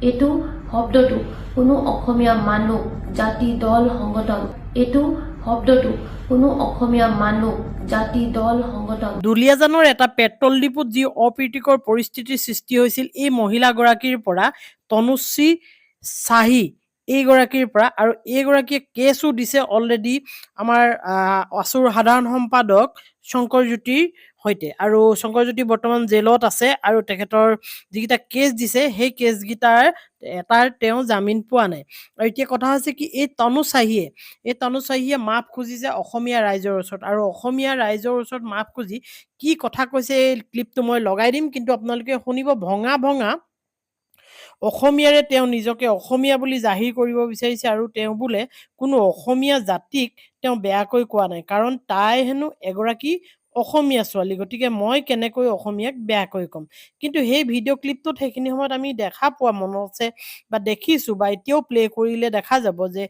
এইটো শব্দটো কোনো অসমীয়া মানুহ জাতি দল সংগঠন এইটো শব্দটো কোনো অসমীয়া মানুহ জাতি দল সংগঠন দুলিয়াজানৰ এটা পেট্ৰল ডিপুত যি অপ্ৰীতিকৰ পৰিস্থিতিৰ সৃষ্টি হৈছিল এই মহিলাগৰাকীৰ পৰা তনুশ্ৰী চাহি এইগৰাকীৰ পৰা আৰু এইগৰাকীয়ে কেছো দিছে অলৰেডি আমাৰ আছুৰ সাধাৰণ সম্পাদক শংকৰজ্যোতিৰ সৈতে আৰু শংকৰজ্যোতি বৰ্তমান জেলত আছে আৰু তেখেতৰ যিকেইটা কেছ দিছে সেই কেছকেইটাৰ এটাৰ তেওঁ জামিন পোৱা নাই আৰু এতিয়া কথা হৈছে কি এই তনুশ্ৰীয়ে মাফ খুজিছে অসমীয়া ৰাইজৰ ওচৰত আৰু অসমীয়া ৰাইজৰ ওচৰত মাফ খুজি কি কথা কৈছে এই ক্লিপটো মই লগাই দিম কিন্তু আপোনালোকে শুনিব ভঙা অসমীয়াৰে তেওঁ নিজকে অসমীয়া বুলি জাহিৰ কৰিব বিচাৰিছে আৰু তেওঁ বোলে কোনো অসমীয়া জাতিক তেওঁ বেয়াকৈ কোৱা নাই কাৰণ তাই হেনো এগৰাকী অসমীয়া ছোৱালী গতিকে মই কেনেকৈ অসমীয়াক বেয়াকৈ ক'ম কিন্তু সেই ভিডিঅ' ক্লিপটোত সেইখিনি সময়ত আমি দেখা পোৱা মনত আছে বা দেখিছোঁ বা এতিয়াও প্লে কৰিলে দেখা যাব যে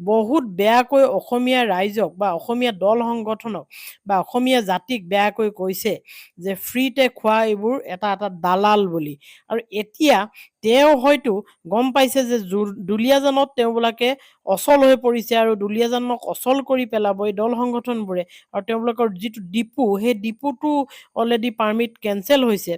বহুত বেয়াকৈ অসমীয়া ৰাইজক বা অসমীয়া দল সংগঠনক বা অসমীয়া জাতিক বেয়াকৈ কৈছে যে ফ্ৰীতে খোৱা এইবোৰ এটা দালাল বুলি আৰু এতিয়া তেওঁ হয়তো গম পাইছে যে দুলিয়াজানত তেওঁবিলাকে অচল হৈ পৰিছে আৰু দুলিয়াজানক অচল কৰি পেলাব এই দল সংগঠনবোৰে আৰু তেওঁলোকৰ যিটো ডিপু সেই ডিপুটো অলৰেডি পাৰ্মিট কেঞ্চেল হৈছে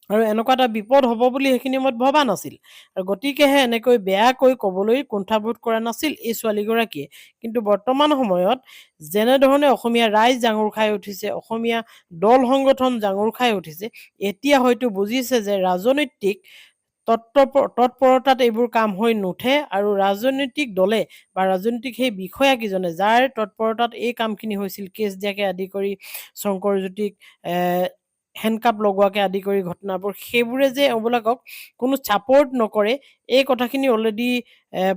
আৰু এনেকুৱা এটা বিপদ হ'ব বুলি সেইখিনি সময়ত ভবা নাছিল আৰু গতিকেহে এনেকৈ বেয়াকৈ ক'বলৈ কুণ্ঠাবোধ কৰা নাছিল এই ছোৱালীগৰাকীয়ে কিন্তু বৰ্তমান সময়ত যেনেধৰণে অসমীয়া ৰাইজ জাঙুৰ খাই উঠিছে অসমীয়া দল সংগঠন জাঙুৰ খাই উঠিছে এতিয়া হয়তো বুজিছে যে ৰাজনৈতিক তৎপৰতাত এইবোৰ কাম হৈ নুঠে আৰু ৰাজনৈতিক দলে বা ৰাজনৈতিক সেই বিষয়াকেইজনে যাৰ তৎপৰতাত এই কামখিনি হৈছিল কেছ দিয়াকে আদি কৰি শংকৰজ্যোতিক হেণ্ডকাপ লগোৱাকে আদি কৰি ঘটনাবোৰ সেইবোৰে যে এওঁবিলাকক কোনো ছাপৰ্ট নকৰে এই কথাখিনি অলৰেডি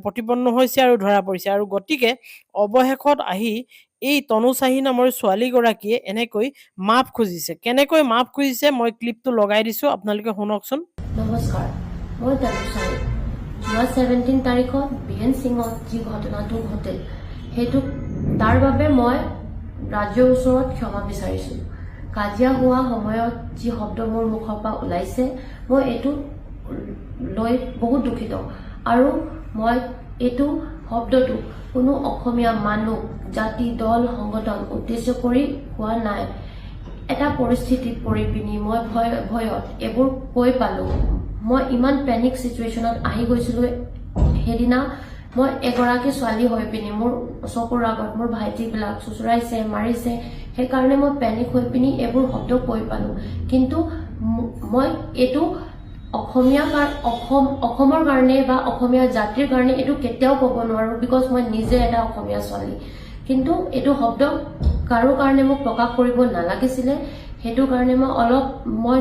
প্ৰতিপন্ন হৈছে আৰু ধৰা পৰিছে আৰু গতিকে অৱশেষত আহি এই তনুশ্ৰী নামৰ ছোৱালীগৰাকীয়ে এনেকৈ মাফ খুজিছে কেনেকৈ মাফ খুজিছে মই ক্লিপটো লগাই দিছোঁ আপোনালোকে শুনকচোন নমস্কাৰ মই তনুশ্ৰী যোৱা 17 তাৰিখত বিৰেন সিঙত যি ঘটনাটো ঘটিল সেইটো তাৰ বাবে মই ৰাজ্যৰ ওচৰত ক্ষমা বিচাৰিছোঁ কাজিয়া হোৱা সময়ত যি শব্দ মোৰ মুখৰ পৰা ওলাইছে মই এইটো লৈ বহুত দুখিত আৰু মই এইটো শব্দটো কোনো অসমীয়া মানুহ জাতি দল সংগঠন উদ্দেশ্য কৰি কোৱা নাই এটা পৰিস্থিতিত পৰি পিনি মই ভয়ত এইবোৰ কৈ পালোঁ মই ইমান পেনিক সিচুৱেশ্যনত আহি গৈছিলোঁ সেইদিনা মই এগৰাকী ছোৱালী হৈ পিনি মোৰ চকুৰ আগত মোৰ ভাইটিবিলাক চুচুৰাইছে মাৰিছে সেইকাৰণে মই পেনিক হৈ পিনি এইবোৰ শব্দ কৈ পালোঁ কিন্তু মই এইটো অসমৰ কাৰণে বা অসমীয়া জাতিৰ কাৰণে এইটো কেতিয়াও ক'ব নোৱাৰোঁ বিকজ মই নিজে এটা অসমীয়া ছোৱালী কিন্তু এইটো শব্দ কাৰো কাৰণে মোক প্ৰকাশ কৰিব নালাগিছিলে সেইটো কাৰণে মই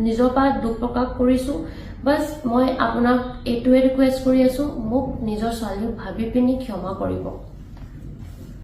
নিজৰ পৰা দুখ প্ৰকাশ কৰিছোঁ বাছ মই আপোনাক এইটোৱে ৰিকুৱেষ্ট কৰি আছোঁ মোক নিজৰ ছোৱালী ভাবি পিনি ক্ষমা কৰিব